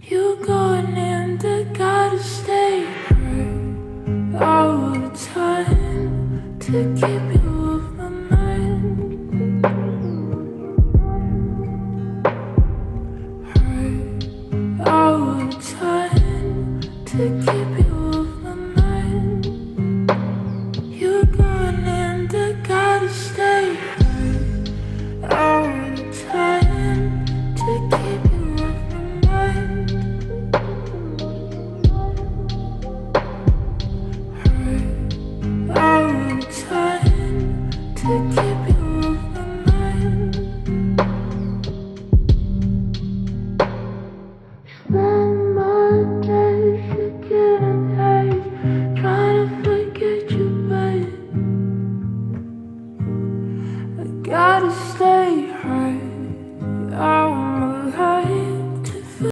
You going and I gotta stay right all the time to keep you off my mind. Right all the time to keep